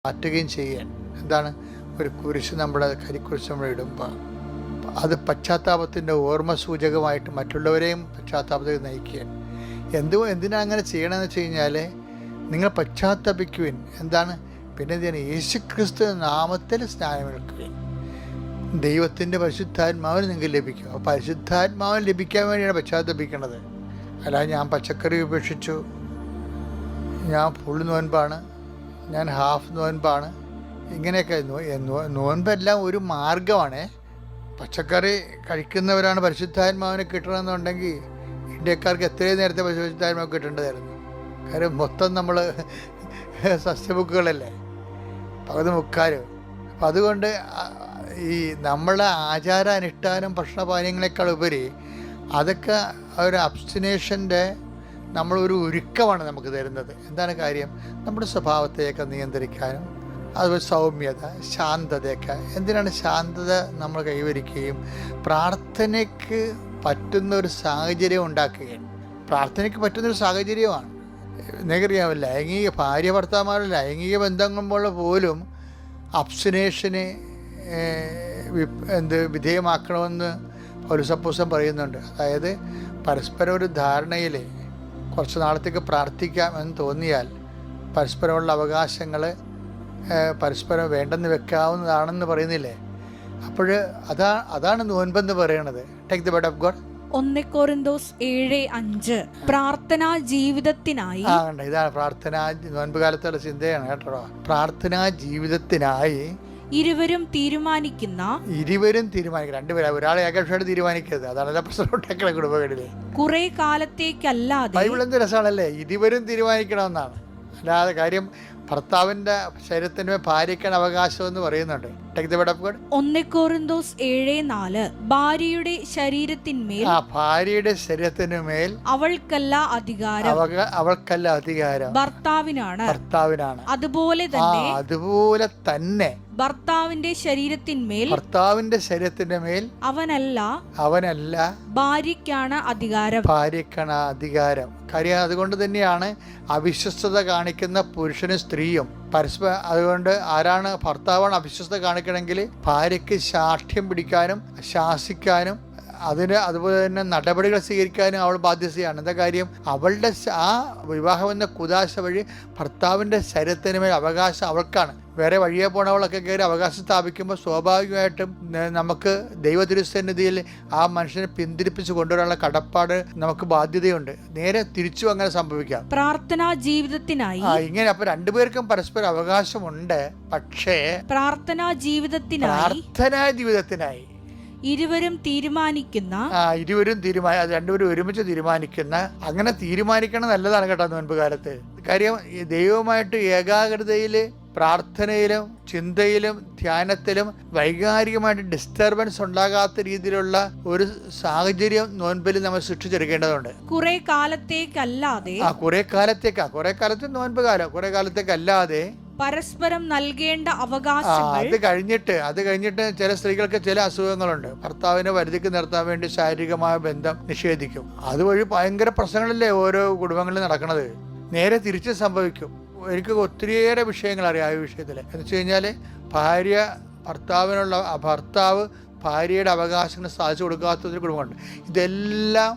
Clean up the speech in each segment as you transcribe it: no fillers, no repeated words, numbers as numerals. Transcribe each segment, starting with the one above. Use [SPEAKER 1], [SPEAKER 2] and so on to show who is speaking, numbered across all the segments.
[SPEAKER 1] മാറ്റുകയും ചെയ്യാൻ. എന്താണ്? ഒരു കുരിശ് നമ്മുടെ കരിക്കുരിശ് നമ്മൾ ഇടുമ്പോൾ അത് പശ്ചാത്താപത്തിൻ്റെ ഓർമ്മ സൂചകമായിട്ട് മറ്റുള്ളവരെയും പശ്ചാത്താപത്തേക്ക് നയിക്കാൻ. എന്തിനാണ് അങ്ങനെ ചെയ്യണമെന്ന് വെച്ച് കഴിഞ്ഞാൽ, നിങ്ങൾ പശ്ചാത്തപിക്കുവിൻ. എന്താണ്? പിന്നെ എന്താണ്? യേശുക്രിസ്തു നാമത്തിൽ സ്നാനമേൽക്കുവിൻ. ദൈവത്തിൻ്റെ പരിശുദ്ധാത്മാവിന് നിങ്ങൾക്ക് ലഭിക്കും. അപ്പോൾ പരിശുദ്ധാത്മാവിന് ലഭിക്കാൻ വേണ്ടിയാണ് പശ്ചാത്തപിക്കേണ്ടത്. അല്ലാതെ ഞാൻ പച്ചക്കറി ഉപേക്ഷിച്ചു, ഞാൻ ഫുൾ നോൻപാണ്, ഞാൻ ഹാഫ് നോൻപാണ്, ഇങ്ങനെയൊക്കെ. നോൻപെല്ലാം ഒരു മാർഗമാണ്. പച്ചക്കറി കഴിക്കുന്നവരാണ് പരിശുദ്ധാത്മാവിനെ കിട്ടണമെന്നുണ്ടെങ്കിൽ ഇന്ത്യക്കാർക്ക് എത്രയും നേരത്തെ പരിശുദ്ധാത്മാവ് കിട്ടേണ്ടതായിരുന്നു. കാര്യം മൊത്തം നമ്മൾ സസ്യബുക്കുകളല്ലേ, പകുതി മുക്കാലും. അപ്പം അതുകൊണ്ട് ഈ നമ്മളെ ആചാരാനുഷ്ഠാനം ഭക്ഷണപാനീയങ്ങളെക്കാൾ ഉപരി അതൊക്കെ ഒരു അബ്സ്റ്റിനേഷൻ്റെ നമ്മളൊരു ഒരുക്കമാണ് നമുക്ക് തരുന്നത്. എന്താണ് കാര്യം? നമ്മുടെ സ്വഭാവത്തെയൊക്കെ നിയന്ത്രിക്കാനും അതുപോലെ സൗമ്യത, ശാന്തതയൊക്കെ. എന്തിനാണ് ശാന്തത നമ്മൾ കൈവരിക്കുകയും പ്രാർത്ഥനയ്ക്ക് പറ്റുന്ന ഒരു സാഹചര്യം ഉണ്ടാക്കുകയും. പ്രാർത്ഥനയ്ക്ക് പറ്റുന്നൊരു സാഹചര്യമാണ്. നിങ്ങൾക്കറിയാമല്ലോ, ഭാര്യ ഭർത്താക്കന്മാരുടെ ലൈംഗിക ബന്ധങ്ങൾ പോലും അബ്സ്റ്റിനേഷന് വിധേയമാക്കണമെന്ന് പൗലോസ് പറയുന്നുണ്ട്. അതായത് പരസ്പരം ഒരു ധാരണയിൽ കുറച്ച് നാളത്തേക്ക് പ്രാർത്ഥിക്കാം എന്ന് തോന്നിയാൽ പരസ്പരമുള്ള അവകാശങ്ങൾ പരസ്പരം വേണ്ടെന്ന് വെക്കാവുന്നതാണെന്ന് പറയുന്നില്ലേ? അപ്പോൾ അതാണ് നോൻപെന്ന് പറയണത്. Take the word of God.
[SPEAKER 2] 1 കൊരിന്തോസ് 7:5 പ്രാർത്ഥനാ ജീവിതത്തിനായി.
[SPEAKER 1] ഇതാണ് പ്രാർത്ഥനാ നോൻപ് കാലത്തുള്ള ചിന്തയാണ് കേട്ടോ. പ്രാർത്ഥനാ ജീവിതത്തിനായി
[SPEAKER 2] ഇരുവരും തീരുമാനിക്കുന്ന.
[SPEAKER 1] രണ്ടുപേരും, ഒരാളെ ഏകപക്ഷമായിട്ട് തീരുമാനിക്കരുത്. അതാണ് പ്രശ്നം ഉണ്ടാക്കുന്ന കുടുംബങ്ങളിലെ.
[SPEAKER 2] കുറെ കാലത്തേക്കല്ലാതെ.
[SPEAKER 1] ബൈബിൾ എന്ത് രസമാണല്ലേ, ഇരുവരും തീരുമാനിക്കണമെന്നാണ്. അല്ലാതെ കാര്യം ഭർത്താവിന്റെ ശരീരത്തിന് ഭാര്യയ്ക്കാണ് അവകാശം എന്ന് പറയുന്നുണ്ട്.
[SPEAKER 2] 1 കൊരിന്തോസ് 7:4 ഭാര്യയുടെ ശരീരത്തിന്മേൽ.
[SPEAKER 1] ഭാര്യയുടെ ശരീരത്തിനുമേൽ
[SPEAKER 2] അവൾക്കല്ല അധികാരം
[SPEAKER 1] ഭർത്താവിനാണ്.
[SPEAKER 2] അതുപോലെ
[SPEAKER 1] തന്നെ
[SPEAKER 2] ഭർത്താവിന്റെ ശരീരത്തിന്മേൽ
[SPEAKER 1] അവനല്ല
[SPEAKER 2] ഭാര്യയ്ക്കാണ് അധികാരം.
[SPEAKER 1] കാര്യം അതുകൊണ്ട് തന്നെയാണ് അവിശ്വസ്തത കാണിക്കുന്ന പുരുഷനും സ്ത്രീയും പരസ്പരം. അതുകൊണ്ട് ആരാണ് ഭർത്താവാണ് അവിശ്വസ്തത കാണിക്കണമെങ്കിൽ ഭാര്യയ്ക്ക് ശാഠ്യം പിടിക്കാനും ശാസിക്കാനും അതുപോലെ തന്നെ നടപടികൾ സ്വീകരിക്കാനും അവൾ ബാധ്യതയാണ്. എന്താ കാര്യം? അവളുടെ ആ വിവാഹം എന്ന കുദാശ വഴി ഭർത്താവിൻ്റെ ശരീരത്തിന് മേൽ അവകാശം അവൾക്കാണ്. വേറെ വഴിയെ പോണവളൊക്കെ കയറി അവകാശം സ്ഥാപിക്കുമ്പോൾ സ്വാഭാവികമായിട്ടും നമുക്ക് ദൈവതിരുസന്നിധിയിൽ ആ മനുഷ്യനെ പിന്തിരിപ്പിച്ച് കൊണ്ടുവരാനുള്ള കടപ്പാട് നമുക്ക് ബാധ്യതയുണ്ട്. നേരെ തിരിച്ചു അങ്ങനെ സംഭവിക്കാം.
[SPEAKER 2] പ്രാർത്ഥനാ ജീവിതത്തിനായി
[SPEAKER 1] ഇങ്ങനെ. അപ്പൊ രണ്ടുപേർക്കും പരസ്പരം അവകാശമുണ്ട്. പക്ഷേ പ്രാർത്ഥനാ ജീവിതത്തിനായി
[SPEAKER 2] ഇരുവരും തീരുമാനിക്കുന്ന.
[SPEAKER 1] രണ്ടുപേരും ഒരുമിച്ച് തീരുമാനിക്കുന്ന. അങ്ങനെ തീരുമാനിക്കണം നല്ലതാണ് കേട്ടോ നോൻപ് കാലത്ത്. കാര്യം ദൈവവുമായിട്ട് ഏകാഗ്രതയിൽ പ്രാർത്ഥനയിലും ചിന്തയിലും ധ്യാനത്തിലും വൈകാരികമായിട്ട് ഡിസ്റ്റർബൻസ് ഉണ്ടാകാത്ത രീതിയിലുള്ള ഒരു സാഹചര്യം നോൻപിൽ നമ്മൾ സൃഷ്ടിച്ചെടുക്കേണ്ടതുണ്ട്.
[SPEAKER 2] കുറെ കാലത്തേക്കല്ലാതെ.
[SPEAKER 1] കുറെ കാലത്ത് നോൻപ് കാലം. കുറെ കാലത്തേക്കല്ലാതെ
[SPEAKER 2] പരസ്പരം നൽകേണ്ട അവകാശങ്ങൾ.
[SPEAKER 1] അത് കഴിഞ്ഞിട്ട് ചില സ്ത്രീകൾക്ക് ചില അസുഖങ്ങളുണ്ട്. ഭർത്താവിനെ വരുതിക്ക് നിർത്താൻ വേണ്ടി ശാരീരികമായ ബന്ധം നിഷേധിക്കും. അതുവഴി ഭയങ്കര പ്രശ്നങ്ങളല്ലേ ഓരോ കുടുംബങ്ങളിൽ നടക്കുന്നത്. നേരെ തിരിച്ച് സംഭവിക്കും. എനിക്ക് ഒത്തിരിയേറെ വിഷയങ്ങൾ അറിയാം ആ വിഷയത്തിൽ. എന്ന് വെച്ച് കഴിഞ്ഞാൽ ഭർത്താവ് ഭാര്യയുടെ അവകാശങ്ങൾ സാധിച്ചു കൊടുക്കാത്തൊരു കുടുംബമുണ്ട്. ഇതെല്ലാം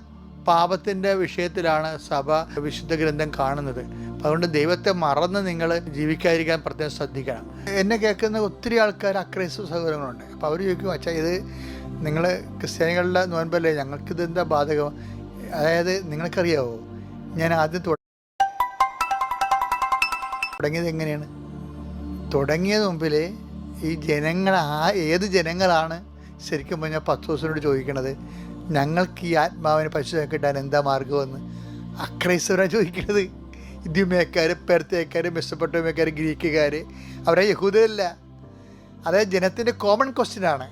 [SPEAKER 1] പാപത്തിൻ്റെ വിഷയത്തിലാണ് സഭ വിശുദ്ധ ഗ്രന്ഥം കാണുന്നത്. അതുകൊണ്ട് ദൈവത്തെ മറന്ന് നിങ്ങൾ ജീവിക്കാതിരിക്കാൻ പ്രത്യേകം ശ്രദ്ധിക്കണം. എന്നെ കേൾക്കുന്ന ഒത്തിരി ആൾക്കാർ അക്രൈസ്തവ സഹോദരങ്ങളുണ്ട്. അപ്പോൾ അവർ ചോദിക്കും, അച്ഛാ ഇത് നിങ്ങൾ ക്രിസ്ത്യാനികളുടെ നോൻപല്ലേ, ഞങ്ങൾക്കിത് എന്താ ബാധകം? അതായത് നിങ്ങൾക്കറിയാവോ, ഞാൻ ആദ്യം തുടങ്ങിയത് എങ്ങനെയാണ്? തുടങ്ങിയത് മുമ്പിൽ ഈ ഏത് ജനങ്ങളാണ് ശരിക്കും പറഞ്ഞാൽ പത്രോസിനോട് ചോദിക്കണത്, ഞങ്ങൾക്ക് ഈ ആത്മാവിനെ പരിശുദ്ധ കിട്ടാൻ എന്താ മാർഗമെന്ന്? അക്രൈസ്തവരാണ് ചോദിക്കുന്നത്. ഇദ്യുമേക്കാർ, പെർത്തേക്കാർ, മെസ്സപ്പൊട്ടേമിയക്കാർ, ഗ്രീക്കുകാർ, അവരെ യഹൂദരല്ല. അതായത് ജനത്തിൻ്റെ കോമൺ ക്വസ്റ്റ്യനാണ്.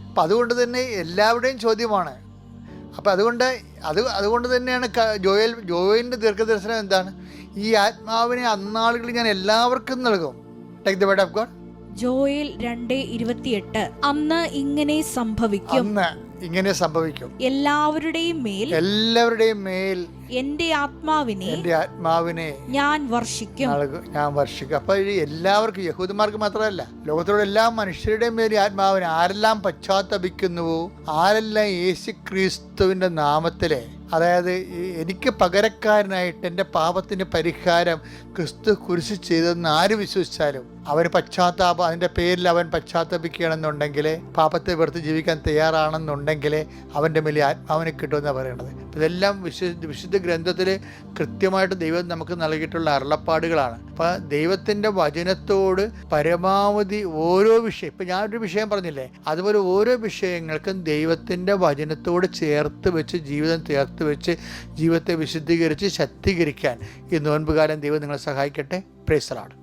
[SPEAKER 1] അപ്പം അതുകൊണ്ട് തന്നെ എല്ലാവരുടെയും ചോദ്യമാണ്. അപ്പം അതുകൊണ്ട് തന്നെയാണ് ജോയലിൻ്റെ ദീർഘദർശനം എന്താണ്? ഈ ആത്മാവിനെ അന്നാളുകളിൽ ഞാൻ എല്ലാവർക്കും നൽകും. Take the word of God.
[SPEAKER 2] Joel 2:28. അന്ന് ഇങ്ങനെ സംഭവിക്കും,
[SPEAKER 1] അന്ന് ഇങ്ങനെ സംഭവിക്കും,
[SPEAKER 2] എല്ലാവരുടെയും മേൽ എന്റെ ആത്മാവിനെ ഞാൻ വർഷിക്കും.
[SPEAKER 1] അപ്പൊ എല്ലാവർക്കും, യഹൂദന്മാർക്ക് മാത്രമല്ല, ലോകത്തിലുള്ള എല്ലാ മനുഷ്യരുടെയും മേൽ ആത്മാവിനെ, ആരെല്ലാം പശ്ചാത്തപിക്കുന്നുവോ, ആരെല്ലാം യേശു ക്രിസ്തുവിന്റെ നാമത്തിലെ, അതായത് എനിക്ക് പകരക്കാരനായിട്ട് എൻ്റെ പാപത്തിന് പരിഹാരം ക്രിസ്തു കുരിശ് ചെയ്തെന്ന് ആര് വിശ്വസിച്ചാലും അവന് പശ്ചാത്താപം, അതിൻ്റെ പേരിൽ അവൻ പശ്ചാത്തപിക്കുകയാണെന്നുണ്ടെങ്കിൽ, പാപത്തെ വെറുത്ത് ജീവിക്കാൻ തയ്യാറാണെന്നുണ്ടെങ്കിൽ അവൻ്റെ മേലെ ആത്മാവിനെ കിട്ടുമെന്നാണ് പറയണത്. ഇതെല്ലാം വിശുദ്ധ ഗ്രന്ഥത്തിൽ കൃത്യമായിട്ട് ദൈവം നമുക്ക് നൽകിയിട്ടുള്ള അരുളപ്പാടുകളാണ്. അപ്പം ദൈവത്തിൻ്റെ വചനത്തോട് പരമാവധി ഓരോ വിഷയം, ഇപ്പം ഞാനൊരു വിഷയം പറഞ്ഞില്ലേ, അതുപോലെ ഓരോ വിഷയങ്ങൾക്കും ദൈവത്തിൻ്റെ വചനത്തോട് ചേർത്ത് വെച്ച്, ജീവിതം ചേർത്ത് വെച്ച്, ജീവിതത്തെ വിശുദ്ധീകരിച്ച് ശക്തീകരിക്കാൻ ഈ നോൻപുകാലം ദൈവം നിങ്ങളെ സഹായിക്കട്ടെ. Praise the Lord.